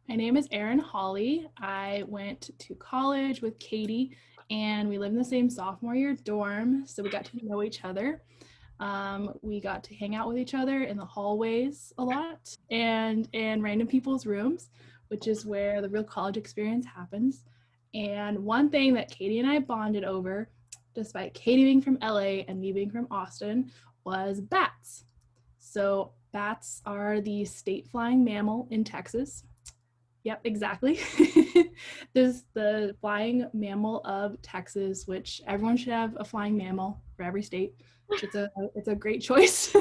My name is Erin Hawley. I went to college with Katie and we lived in the same sophomore year dorm, so we got to know each other. We got to hang out with each other in the hallways a lot and in random people's rooms, which is where the real college experience happens. And one thing that Katie and I bonded over, despite Katie being from LA and me being from Austin, was bats. So, bats are the state flying mammal in Texas. Yep, exactly. There's the flying mammal of Texas, which everyone should have a flying mammal for every state. It's a great choice.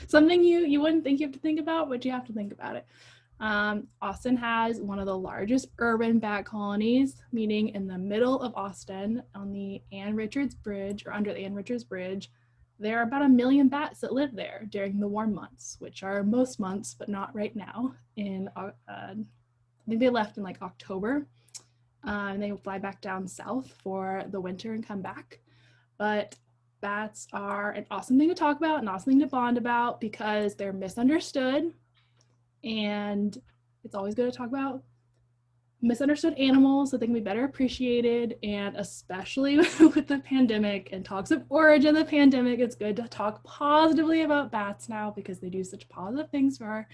Something you wouldn't think you have to think about, but you have to think about it. Austin has one of the largest urban bat colonies, meaning in the middle of Austin on the Ann Richards Bridge or under the Ann Richards Bridge, there are about 1 million bats that live there during the warm months, which are most months, but not right now. I think they left in like October, and they fly back down south for the winter and come back. But bats are an awesome thing to talk about, an awesome thing to bond about because they're misunderstood, and it's always good to talk about misunderstood animals so they can be better appreciated. And especially with the pandemic and talks of origin of the pandemic, it's good to talk positively about bats now because they do such positive things for our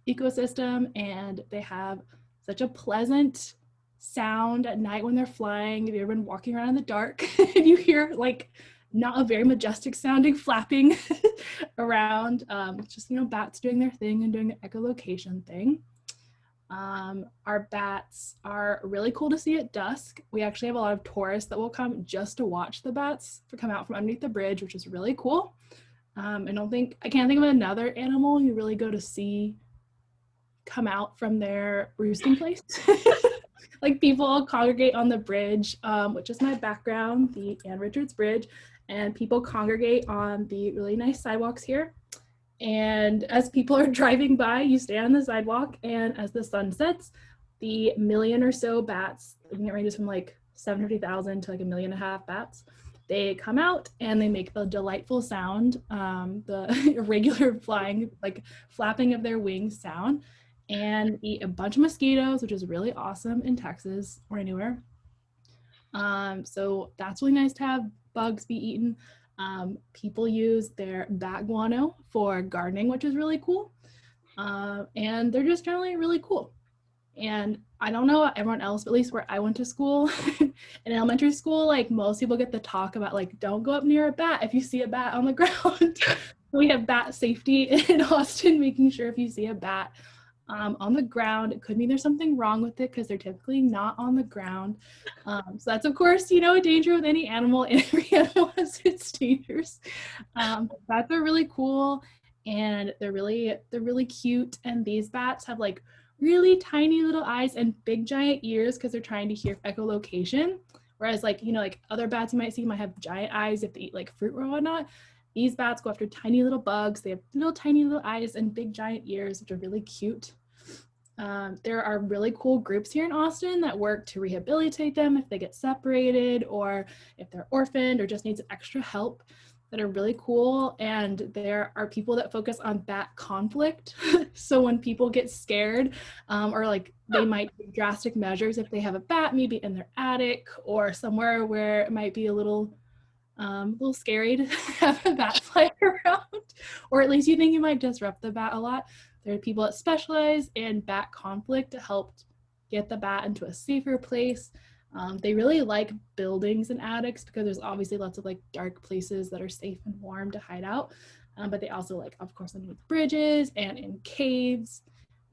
ecosystem, and they have such a pleasant sound at night when they're flying. If you've ever been walking around in the dark and you hear like not a very majestic sounding flapping around, just, bats doing their thing and doing the echolocation thing. Our bats are really cool to see at dusk. We actually have a lot of tourists that will come just to watch the bats come out from underneath the bridge, which is really cool. I can't think of another animal you really go to see come out from their roosting place. Like people congregate on the bridge, which is my background, the Ann Richards Bridge, and people congregate on the really nice sidewalks here. And as people are driving by, you stand on the sidewalk, and as the sun sets, the million or so bats, I think it ranges from like 750,000 to like 1.5 million bats, they come out and they make the delightful sound, the irregular flying, like flapping of their wings sound, and eat a bunch of mosquitoes, which is really awesome in Texas or anywhere. So that's really nice to have bugs be eaten. People use their bat guano for gardening, which is really cool. And they're just generally really cool. And I don't know everyone else, but at least where I went to school, in elementary school, like most people get the talk about like, don't go up near a bat if you see a bat on the ground. We have bat safety in Austin, making sure if you see a bat on the ground, it could mean there's something wrong with it because they're typically not on the ground. So that's of course, a danger with any animal, and every animal has its dangers. Bats are really cool, and they're really cute. And these bats have like really tiny little eyes and big giant ears because they're trying to hear echolocation. Whereas like other bats you might see might have giant eyes if they eat like fruit or whatnot. These bats go after tiny little bugs. They have little tiny little eyes and big giant ears, which are really cute. There are really cool groups here in Austin that work to rehabilitate them if they get separated or if they're orphaned or just need some extra help, that are really cool. And there are people that focus on bat conflict. So when people get scared, or like they might take drastic measures if they have a bat maybe in their attic or somewhere where it might be a little scary to have a bat fly around, or at least you think you might disrupt the bat a lot. There are people that specialize in bat conflict to help get the bat into a safer place. They really like buildings and attics because there's obviously lots of like dark places that are safe and warm to hide out. But they also like, of course, underneath bridges and in caves.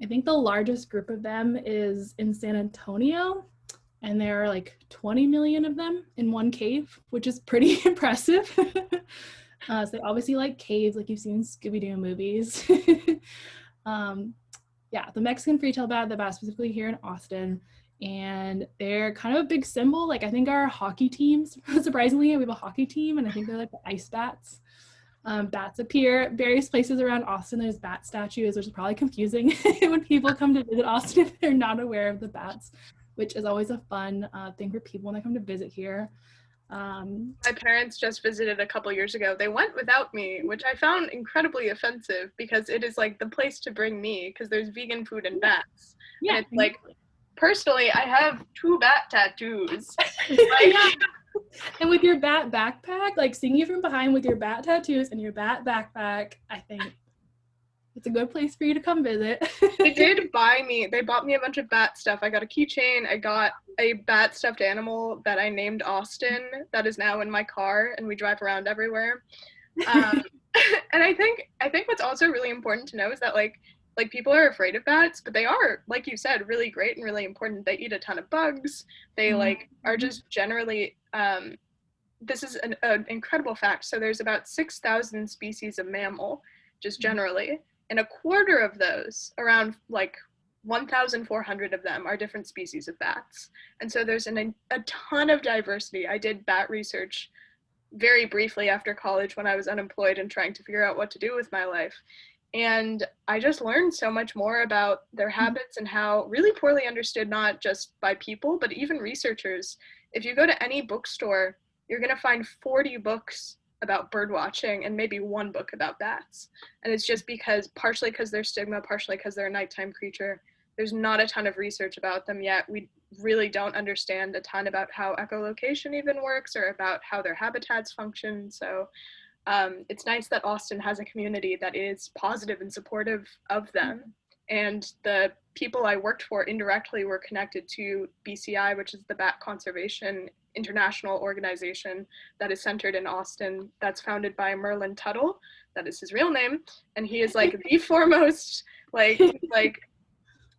I think the largest group of them is in San Antonio, and there are like 20 million of them in one cave, which is pretty impressive. So they obviously like caves like you've seen in Scooby-Doo movies. The Mexican free-tail bat, the bat specifically here in Austin, and they're kind of a big symbol. Like I think our hockey teams, surprisingly, we have a hockey team, and I think they're like the ice bats. Bats appear at various places around Austin. There's bat statues, which is probably confusing when people come to visit Austin if they're not aware of the bats, which is always a fun thing for people when they come to visit here. My parents just visited a couple years ago. They went without me, which I found incredibly offensive because it is like the place to bring me because there's vegan food and bats. Yeah, And it's like, personally, I have 2 bat tattoos. yeah. And with your bat backpack, like seeing you from behind with your bat tattoos and your bat backpack, I think it's a good place for you to come visit. They bought me a bunch of bat stuff. I got a keychain. I got a bat stuffed animal that I named Austin that is now in my car, and we drive around everywhere. And I think what's also really important to know is that like people are afraid of bats, but they are, like you said, really great and really important. They eat a ton of bugs. They like are just generally this is an incredible fact. So there's about 6,000 species of mammal, just generally, and a quarter of those, around like 1,400 of them, are different species of bats. And so there's a ton of diversity. I did bat research very briefly after college when I was unemployed and trying to figure out what to do with my life. And I just learned so much more about their habits and how really poorly understood, not just by people, but even researchers. If you go to any bookstore, you're going to find 40 books about bird watching and maybe 1 book about bats. And it's just partially because they're stigma, partially because they're a nighttime creature. There's not a ton of research about them yet. We really don't understand a ton about how echolocation even works or about how their habitats function. So it's nice that Austin has a community that is positive and supportive of them. And the people I worked for indirectly were connected to BCI, which is the Bat Conservation International organization that is centered in Austin, that's founded by Merlin Tuttle. That is his real name. And he is like the foremost, like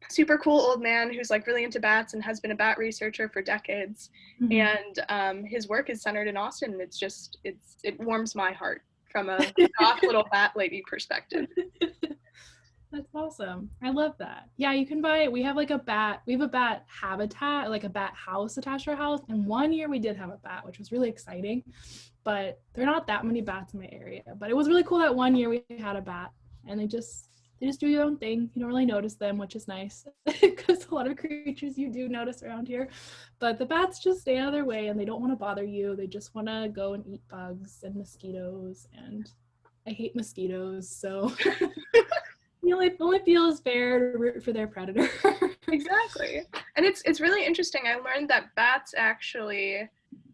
super cool old man who's like really into bats and has been a bat researcher for decades. And his work is centered in Austin. It's just, it warms my heart from a goth little bat lady perspective. That's awesome. I love that. Yeah, you can buy, we have a bat habitat, like a bat house attached to our house. And one year we did have a bat, which was really exciting, but there are not that many bats in my area. But it was really cool that one year we had a bat, and they just do their own thing. You don't really notice them, which is nice because a lot of creatures you do notice around here. But the bats just stay out of their way and they don't want to bother you. They just want to go and eat bugs and mosquitoes. And I hate mosquitoes, so it only feels fair to root for their predator. Exactly. And it's really interesting. I learned that bats actually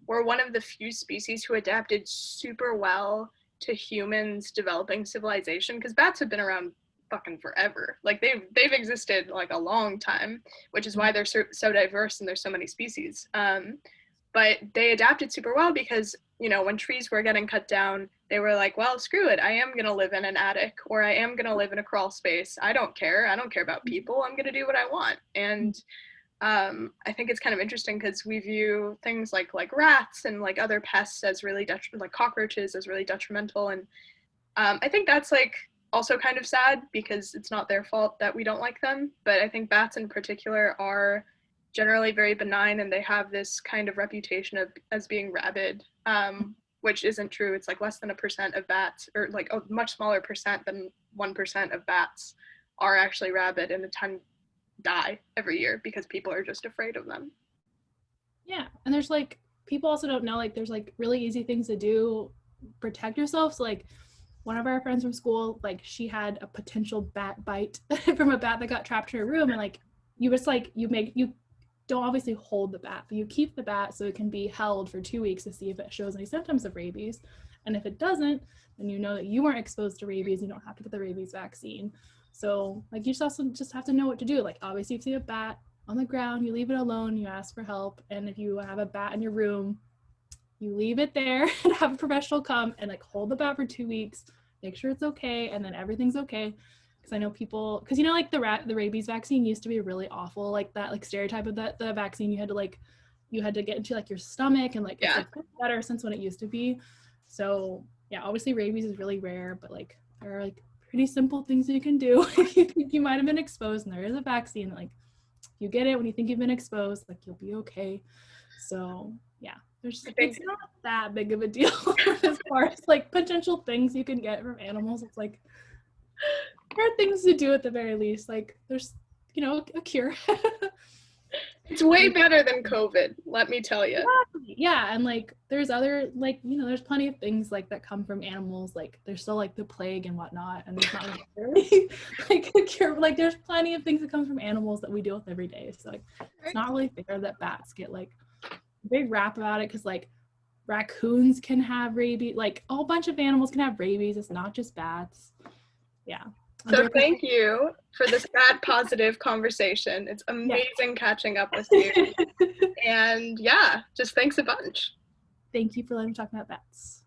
were one of the few species who adapted super well to humans developing civilization, because bats have been around fucking forever. Like they've existed like a long time, which is why they're so diverse and there's so many species. But they adapted super well because, when trees were getting cut down, they were like, well, screw it. I am going to live in an attic, or I am going to live in a crawl space. I don't care. I don't care about people. I'm going to do what I want. And I think it's kind of interesting because we view things like rats and like other pests as really like cockroaches as really detrimental. And I think that's like also kind of sad because it's not their fault that we don't like them. But I think bats in particular are generally very benign, and they have this kind of reputation as being rabid, which isn't true. It's like less than 1% of bats, or like a much smaller percent than 1% of bats are actually rabid, and a ton die every year because people are just afraid of them. Yeah, and there's like, people also don't know, like there's like really easy things to do, protect yourself. So like one of our friends from school, like she had a potential bat bite from a bat that got trapped in her room, and like you don't obviously hold the bat, but you keep the bat so it can be held for 2 weeks to see if it shows any symptoms of rabies. And if it doesn't, then you know that you weren't exposed to rabies. You don't have to get the rabies vaccine. So like you just have to know what to do. Like obviously if you see a bat on the ground, you leave it alone, you ask for help. And if you have a bat in your room, you leave it there and have a professional come and like hold the bat for 2 weeks, make sure it's okay, and then everything's okay. Because I know people, because like the rabies vaccine used to be really awful, like that like stereotype of the vaccine, you had to get into like your stomach, and like it's like better since when it used to be. So yeah, obviously rabies is really rare, but like there are like pretty simple things that you can do if you think you might have been exposed, and there is a vaccine. Like you get it when you think you've been exposed, like you'll be okay. So yeah, it's not that big of a deal as far as like potential things you can get from animals. It's like there are things to do at the very least. Like there's a cure. It's way better than COVID, let me tell you. Yeah, and like there's other like there's plenty of things like that come from animals. Like there's still like the plague and whatnot, and there's not necessarily like a cure. Like there's plenty of things that come from animals that we deal with every day. So like it's not really fair that bats get like a big rap about it, because like raccoons can have rabies. Like a whole bunch of animals can have rabies. It's not just bats. Yeah. So thank you for this bat positive conversation. It's amazing catching up with you. And yeah, just thanks a bunch. Thank you for letting me talk about bats.